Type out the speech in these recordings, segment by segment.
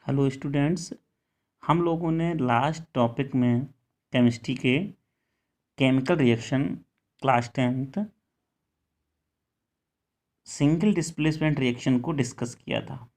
Hello students. हम लोगों ने लास्ट टॉपिक में केमिस्ट्री के chemical reaction class 10th single displacement reaction को डिस्कस किया था।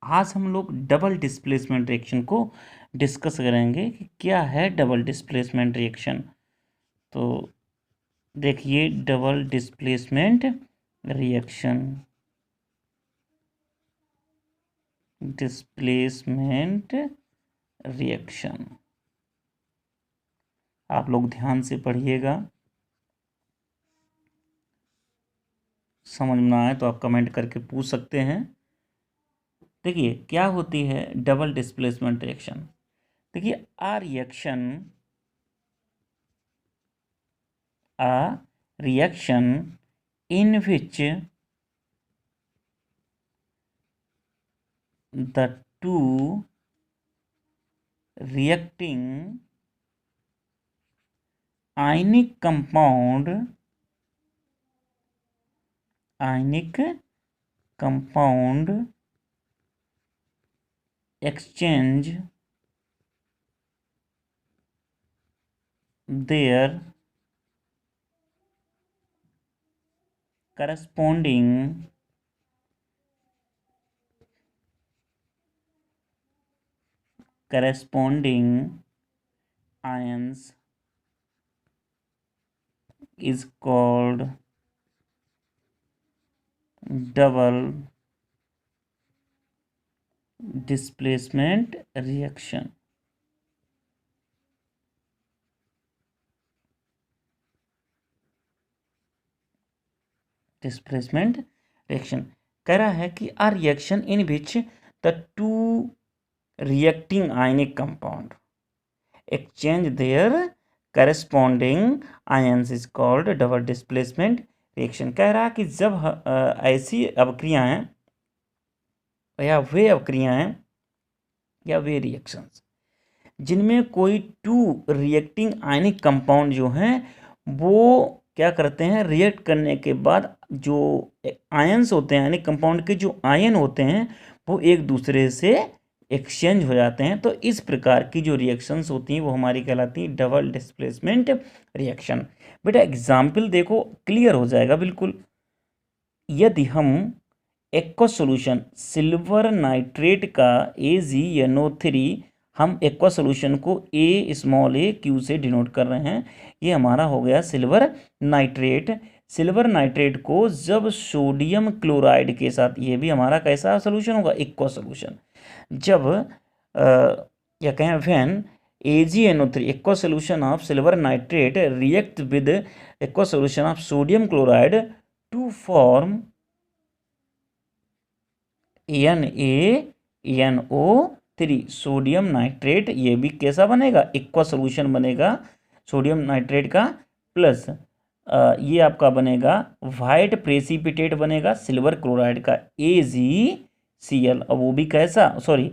आज हम लोग डबल डिस्प्लेसमेंट रिएक्शन को डिस्कस करेंगे कि क्या है डबल डिस्प्लेसमेंट रिएक्शन। तो देखिए, double displacement reaction displacement reaction आप लोग ध्यान से पढ़िएगा। समझ में ना आए तो आप कमेंट करके पूछ सकते हैं। देखिए, क्या होती है डबल डिस्प्लेसमेंट रिएक्शन। देखिए, a reaction in which the two reacting ionic compound exchange their corresponding ions is called double displacement reaction। Displacement reaction कह रहा है कि a reaction in which the two reacting ionic compound exchange their corresponding ions is called double displacement reaction. कह रहा है कि जब ऐसी अवक्रियाएं या वे अवक्रियाएं या वे रिएक्शंस जिनमें कोई टू रिएक्टिंग आयनिक कंपाउंड जो हैं वो क्या करते हैं, रिएक्ट करने के बाद जो आयंस होते हैं आयनिक कंपाउंड के जो आयन होते हैं वो एक दूसरे से एक्सचेंज हो जाते हैं। तो इस प्रकार की जो रिएक्शंस होती हैं वो हमारी कहलाती हैं डबल डिस्प्लेसमेंट रिएक्शन। बेटा एग्जाम्पल देखो, क्लियर हो जाएगा बिल्कुल। यदि हम एक्वा सोल्यूशन सिल्वर नाइट्रेट का AgNO3, हम एक्वा सोल्यूशन को A से डिनोट कर रहे हैं। ये हमारा हो गया सिल्वर नाइट्रेट। सिल्वर नाइट्रेट को जब सोडियम क्लोराइड के साथ, ये भी हमारा कैसा सोल्यूशन होगा, एक्वा सोल्यूशन। जब या कहें when AgNO3 aqua solution of silver nitrate react with aqua solution of sodium chloride to form NaNO3 sodium nitrate, ये भी कैसा बनेगा, एक्वा सोल्यूशन बनेगा सोडियम नाइट्रेट का। प्लस ये आपका बनेगा वाइट प्रेसिपिटेट बनेगा सिल्वर क्लोराइड का AgCl। अब वो भी कैसा, सॉरी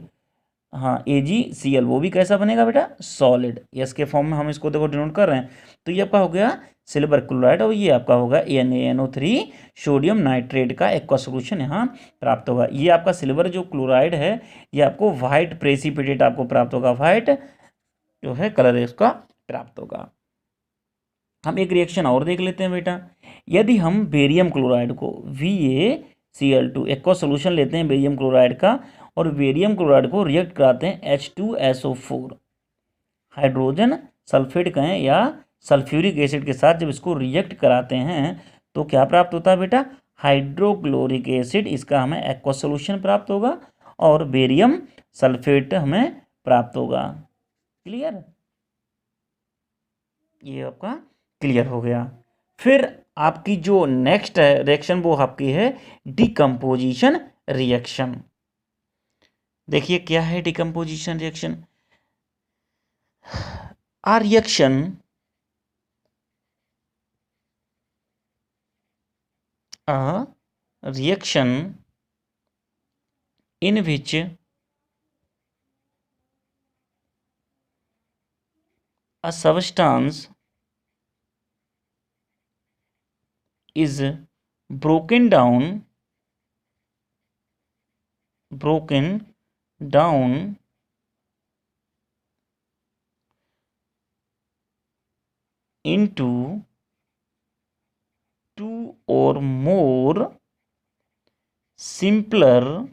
हाँ AgCl, वो भी कैसा बनेगा बेटा, सॉलिड। यस के फॉर्म में हम इसको देखो डिनोट कर रहे हैं। तो ये आपका हो गया सिल्वर क्लोराइड और ये आपका होगा NaNO3 सोडियम नाइट्रेट का एक्वा सोल्यूशन यहाँ प्राप्त होगा। ये आपका सिल्वर जो क्लोराइड है ये आपको वाइट प्रेसिपिटेट आपको प्राप्त होगा, वाइट जो है कलर है उसका प्राप्त होगा। हम एक रिएक्शन और देख लेते हैं बेटा। यदि हम बेरियम क्लोराइड को VaCl2 एक्वा सोल्यूशन लेते हैं बेरियम क्लोराइड का और बेरियम क्लोराइड को रिएक्ट कराते हैं H2SO4 हाइड्रोजन सल्फेट कहें या सल्फ्यूरिक एसिड के साथ, जब इसको रिएक्ट कराते हैं तो क्या प्राप्त होता है बेटा, हाइड्रोक्लोरिक एसिड। इसका हमें एक्वा सोल्यूशन प्राप्त होगा और बेरियम सल्फेट हमें प्राप्त होगा। क्लियर, ये आपका क्लियर हो गया। फिर आपकी जो नेक्स्ट रिएक्शन वो आपकी है डिकम्पोजिशन रिएक्शन। देखिए क्या है decomposition reaction. A reaction in which a substance is broken down into two or more simpler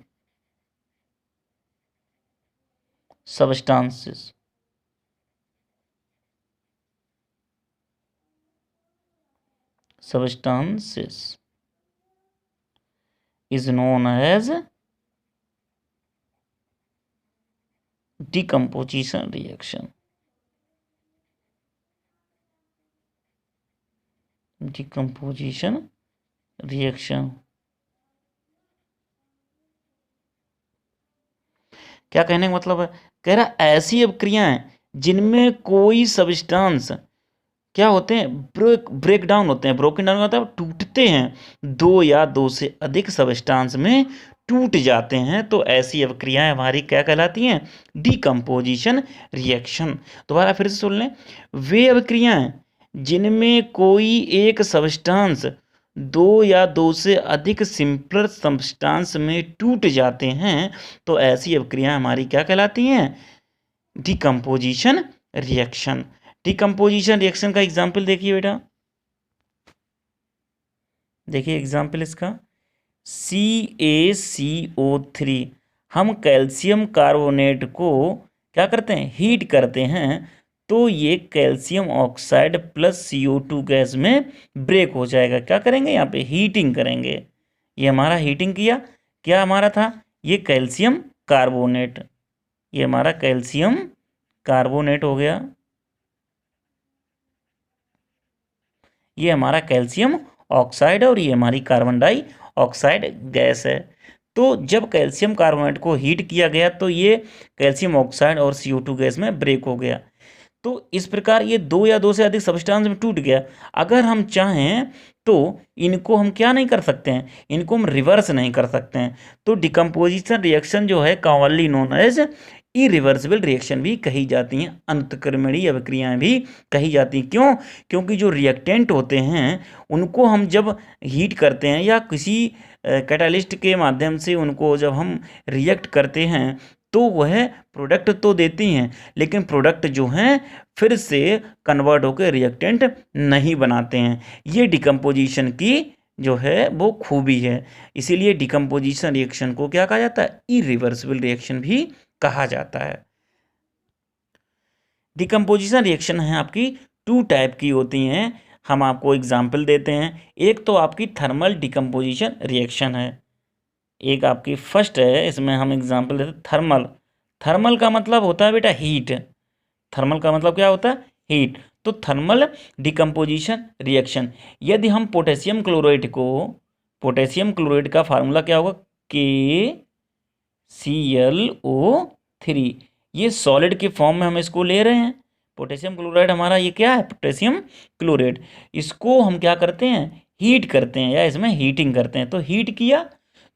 substances. Is known as decomposition reaction. Decomposition reaction. क्या कहने का मतलब है, कह रहा ऐसी अभिक्रियाएं जिनमें कोई सब्सटेंस क्या होते हैं, ब्रेक डाउन होते हैं, ब्रोकन डाउन होता है, टूटते हैं, दो या दो से अधिक सब्सटेंस में टूट जाते हैं, तो ऐसी अभिक्रियाएं हमारी क्या कहलाती हैं, डिकम्पोजिशन रिएक्शन। दोबारा फिर से सुन लें, वे अभिक्रियाएं जिनमें कोई एक सब्सटेंस दो या दो से अधिक सिंपलर सब्सटेंस में टूट जाते हैं, तो ऐसी अभिक्रियाएं हमारी क्या कहलाती हैं, डिकम्पोजिशन रिएक्शन। डिकम्पोजिशन रिएक्शन का एग्जाम्पल देखिए बेटा, देखिए एग्जाम्पल इसका, CaCO3, हम कैल्शियम कार्बोनेट को क्या करते हैं, हीट करते हैं, तो ये calcium oxide plus CO2 gas में ब्रेक हो जाएगा। क्या करेंगे, यहाँ पे हीटिंग करेंगे। ये हमारा हीटिंग किया, क्या हमारा था, ये कैल्शियम कार्बोनेट, ये हमारा कैल्शियम कार्बोनेट हो गया, ये हमारा कैल्शियम ऑक्साइड और ये हमारी कार्बन डाइऑक्साइड गैस है। तो जब कैल्शियम कार्बोनेट को हीट किया गया तो ये कैल्शियम ऑक्साइड और CO2 गैस में ब्रेक हो गया। तो इस प्रकार ये दो या दो से अधिक सब्सटेंस में टूट गया। अगर हम चाहें तो इनको हम क्या नहीं कर सकते हैं, इनको हम रिवर्स नहीं कर सकते हैं। तो डिकम्पोजिशन रिएक्शन जो है commonly known as irreversible reaction भी कही जाती हैं, अंतःक्रमणीय अभिक्रियाएं भी कही जाती हैं। क्यों, क्योंकि जो रिएक्टेंट होते हैं उनको हम जब हीट करते हैं या किसी कैटालिस्ट के माध्यम से उनको जब हम रिएक्ट करते हैं तो वह प्रोडक्ट तो देती हैं, लेकिन प्रोडक्ट जो हैं फिर से कन्वर्ट होकर रिएक्टेंट नहीं बनाते हैं। ये डिकम्पोजिशन की जो है वो खूबी है। इसीलिए डिकम्पोजिशन रिएक्शन को क्या कहा जाता है, इरिवर्सिबल रिएक्शन भी कहा जाता है। डिकम्पोजिशन रिएक्शन है आपकी टू टाइप की होती हैं। हम आपको एग्जाम्पल देते हैं। एक तो आपकी थर्मल डिकम्पोजिशन रिएक्शन है, एक आपकी फर्स्ट है, इसमें हम एग्जाम्पल देते हैं थर्मल। थर्मल का मतलब होता है बेटा हीट, थर्मल का मतलब क्या होता है, हीट। तो थर्मल डिकम्पोजिशन रिएक्शन, यदि हम पोटेशियम क्लोराइड को, पोटेशियम क्लोराइड का फार्मूला क्या होगा, KClO3, ये सॉलिड के फॉर्म में हम इसको ले रहे हैं। पोटेशियम क्लोराइड हमारा ये क्या है, पोटेशियम क्लोराइड, इसको हम क्या करते हैं, हीट करते हैं या इसमें हीटिंग करते हैं। तो हीट किया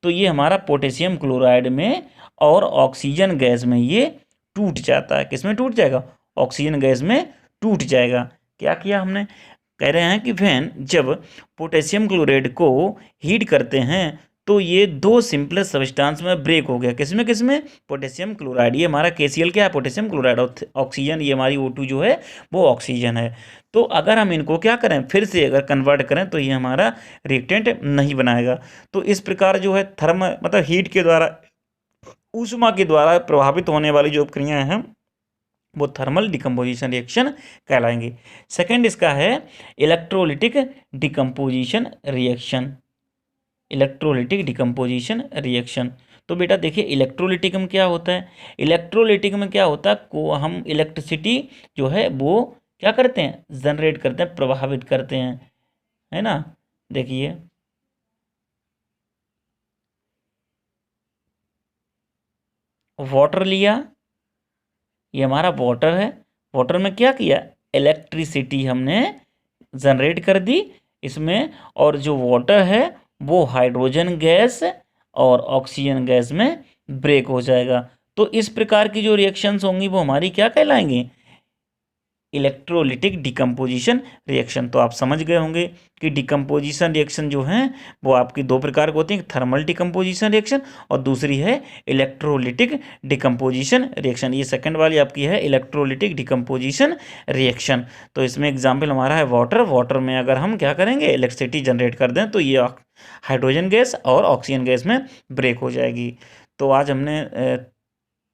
तो ये हमारा पोटेशियम क्लोराइड में और ऑक्सीजन गैस में ये टूट जाता है। किस में टूट जाएगा, ऑक्सीजन गैस में टूट जाएगा। क्या किया हमने, कह रहे हैं कि फैन जब पोटेशियम क्लोराइड को हीट करते हैं तो ये दो सिंपलेस्ट सब्सटेंस में ब्रेक हो गया। किसमें किसमें, पोटेशियम क्लोराइड, ये हमारा KCl क्या है, पोटेशियम क्लोराइड, और ऑक्सीजन ये हमारी O2 जो है वो ऑक्सीजन है। तो अगर हम इनको क्या करें, फिर से अगर कन्वर्ट करें तो ये हमारा रिएक्टेंट नहीं बनाएगा। तो इस प्रकार जो है थर्म मतलब हीट के द्वारा, ऊष्मा के द्वारा प्रभावित होने वाली जो प्रक्रियाएं हैं वो थर्मल डिकम्पोजिशन रिएक्शन कहलाएंगे। सेकेंड इसका है electrolytic decomposition reaction, electrolytic decomposition reaction. तो बेटा देखिए इलेक्ट्रोलिटिक में क्या होता है, इलेक्ट्रोलिटिक में क्या होता है, को हम इलेक्ट्रिसिटी जो है वो क्या करते हैं, जनरेट करते हैं, प्रभावित करते हैं, है ना। देखिए वाटर लिया, ये हमारा वाटर है, वाटर में क्या किया, इलेक्ट्रिसिटी हमने जनरेट कर दी इसमें, और जो वाटर है वो हाइड्रोजन गैस और ऑक्सीजन गैस में ब्रेक हो जाएगा। तो इस प्रकार की जो रिएक्शंस होंगी वो हमारी क्या कहलाएंगी, इलेक्ट्रोलिटिक डिकम्पोजिशन रिएक्शन। तो आप समझ गए होंगे कि डिकम्पोजिशन रिएक्शन जो है वो आपकी दो प्रकार की होती है, थर्मल डिकम्पोजिशन रिएक्शन और दूसरी है इलेक्ट्रोलिटिक डिकम्पोजिशन रिएक्शन। ये सेकंड वाली आपकी है इलेक्ट्रोलिटिक डिकम्पोजिशन रिएक्शन। तो इसमें एग्जाम्पल हमारा है वाटर। वाटर में अगर हम क्या करेंगे, इलेक्ट्रिसिटी जनरेट कर दें तो ये हाइड्रोजन गैस और ऑक्सीजन गैस में ब्रेक हो जाएगी। तो आज हमने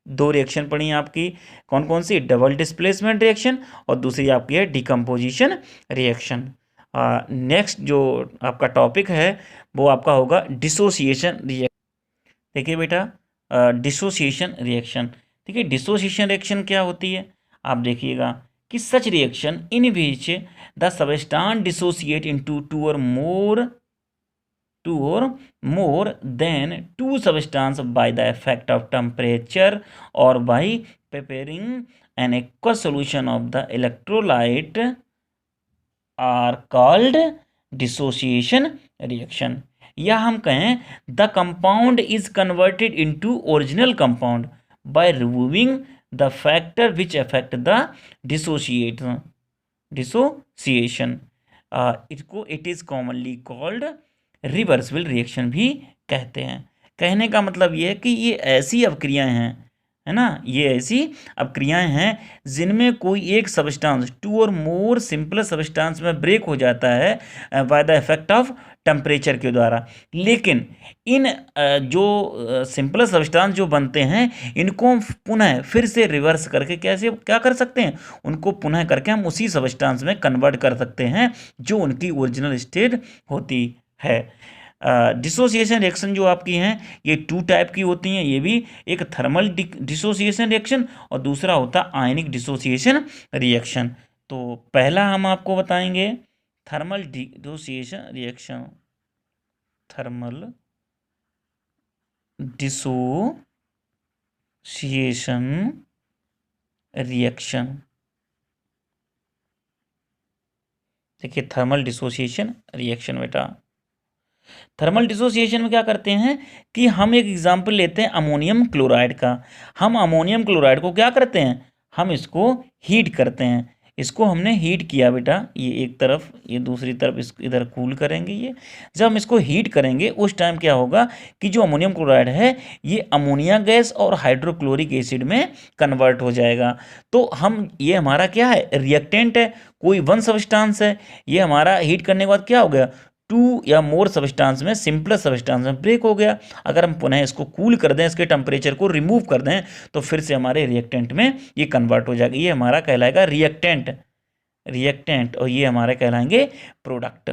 दो रिएक्शन पढ़ी हैं आपकी, कौन कौन सी, डबल डिस्प्लेसमेंट रिएक्शन और दूसरी आपकी है डिकम्पोजिशन रिएक्शन। नेक्स्ट जो आपका टॉपिक है वो आपका होगा डिसोसिएशन रिएक्शन। देखिए बेटा डिसोसिएशन रिएक्शन, ठीक है, डिसोसिएशन रिएक्शन क्या होती है आप देखिएगा कि such reaction in which the substance dissociate into two or more than two substances by the effect of temperature or by preparing an aqueous solution of the electrolyte are called dissociation reaction। या हम कहें the compound is converted into original compound by removing the factor which affect the dissociation। It is commonly called reversible reaction भी कहते हैं। कहने का मतलब ये है कि ये ऐसी अवक्रियाएं हैं, है ना, ये ऐसी अवक्रियाएं हैं जिनमें कोई एक सब्सटेंस टू और मोर सिंपल सब्सटेंस में ब्रेक हो जाता है by the effect of temperature के द्वारा। लेकिन इन जो सिंपल सब्सटेंस जो बनते हैं इनको हम पुनः फिर से रिवर्स करके कैसे क्या कर सकते हैं, उनको पुनः करके हम उसी सब्सटेंस में कन्वर्ट कर सकते हैं जो उनकी ओरिजिनल स्टेट होती है। डिसोसिएशन रिएक्शन जो आपकी हैं ये टू टाइप की होती हैं, ये भी एक थर्मल डिसोसिएशन रिएक्शन और दूसरा होता आयनिक डिसोसिएशन रिएक्शन। तो पहला हम आपको बताएंगे thermal dissociation reaction, thermal dissociation reaction. देखिए थर्मल डिसोसिएशन रिएक्शन बेटा, थर्मल डिसोसिएशन में क्या करते हैं कि हम एक एग्जांपल लेते हैं अमोनियम क्लोराइड का। हम अमोनियम क्लोराइड को क्या करते हैं, हम इसको हीट करते हैं। इसको हमने हीट किया बेटा, ये एक तरफ, ये दूसरी तरफ, इसको इधर कूल करेंगे। ये जब हम इसको हीट करेंगे उस टाइम क्या होगा कि जो अमोनियम क्लोराइड है ये अमोनिया गैस और हाइड्रोक्लोरिक एसिड में कन्वर्ट हो जाएगा। तो हम ये हमारा क्या है, रिएक्टेंट है, कोई वन सब्सटेंस है, ये हमारा हीट करने के बाद क्या हो गया, टू या मोर सब्सटेंस में सिंपल सब्सटेंस में ब्रेक हो गया। अगर हम पुनः इसको कूल कर दें, इसके टेम्परेचर को रिमूव कर दें तो फिर से हमारे रिएक्टेंट में ये कन्वर्ट हो जाएगा। ये हमारा कहलाएगा रिएक्टेंट और ये हमारे कहलाएंगे प्रोडक्ट।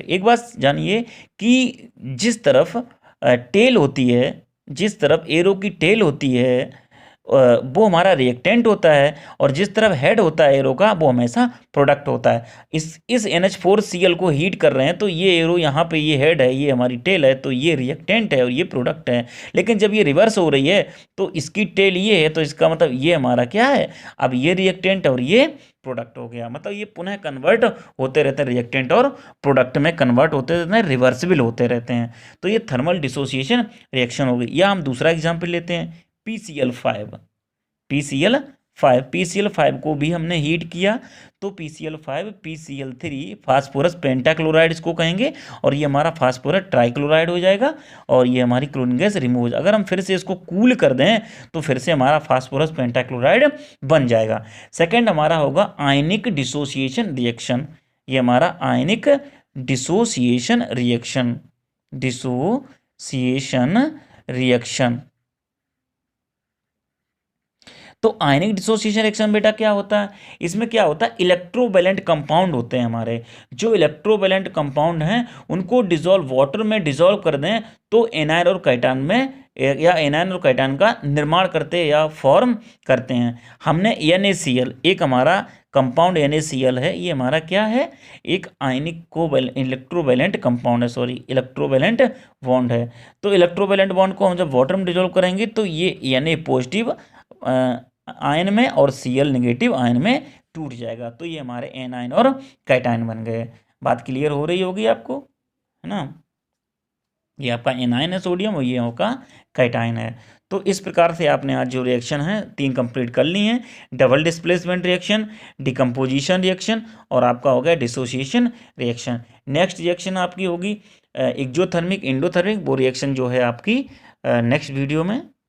एक बात जानिए कि जिस तरफ टेल होती है, जिस तरफ एरो की टेल होती है वो हमारा रिएक्टेंट होता है और जिस तरफ हेड होता है एरो का वो हमेशा प्रोडक्ट होता है। इस NH4Cl को हीट कर रहे हैं तो ये एरो यहाँ पे ये हेड है, ये हमारी टेल है, तो ये रिएक्टेंट है और ये प्रोडक्ट है। लेकिन जब ये रिवर्स हो रही है तो इसकी टेल ये है, तो इसका मतलब ये हमारा क्या है, अब ये रिएक्टेंट और ये प्रोडक्ट हो गया। मतलब ये पुनः कन्वर्ट होते रहते हैं, रिएक्टेंट और प्रोडक्ट में कन्वर्ट होते रहते हैं, रिवर्सिबल होते रहते हैं। तो ये थर्मल डिसोसिएशन रिएक्शन हो गई। या हम दूसरा एग्जाम्पल लेते हैं PCl5 को भी हमने हीट किया तो PCl5 PCl3 फास्फोरस पेंटाक्लोराइड इसको कहेंगे और ये हमारा फास्फोरस ट्राइक्लोराइड हो जाएगा और ये हमारी क्लोरीन गैस रिमूव हो जाएगा। अगर हम फिर से इसको कूल कर दें तो फिर से हमारा फास्फोरस पेंटाक्लोराइड बन जाएगा। सेकेंड हमारा होगा आयनिक डिसोसिएशन रिएक्शन। ये हमारा आयनिक डिसोसिएशन रिएक्शन। तो आयनिक डिसोसिएशन रिएक्शन बेटा क्या होता है, इसमें क्या होता है, इलेक्ट्रोवैलेंट कंपाउंड होते हैं हमारे। जो इलेक्ट्रोवैलेंट कंपाउंड हैं उनको डिसॉल्व वाटर में डिसॉल्व कर दें तो एनायन और कैटायन में या एनायन और कैटायन का निर्माण करते या फॉर्म करते हैं। हमने NaCl, एक हमारा कंपाउंड NaCl है, ये हमारा क्या है, एक आयनिक इलेक्ट्रोवैलेंट कंपाउंड है, इलेक्ट्रोवैलेंट बॉन्ड है। तो इलेक्ट्रोवैलेंट बॉन्ड को हम जब वाटर में डिसॉल्व करेंगे तो ये Na पॉजिटिव आयन में और Cl नेगेटिव आयन में टूट जाएगा। तो ये हमारे एनायन और कैटायन बन गए। बात क्लियर हो रही होगी आपको, है ना। ये आपका एनायन है सोडियम और ये आपका कैटायन है। तो इस प्रकार से आपने आज जो रिएक्शन है 3 कंप्लीट कर ली हैं। Double displacement reaction, decomposition reaction और आपका हो गया डिसोसिएशन रिएक्शन। नेक्स्ट रिएक्शन आपकी होगी एक्जोथर्मिक, एंडोथर्मिक। वो रिएक्शन जो है आपकी नेक्स्ट वीडियो में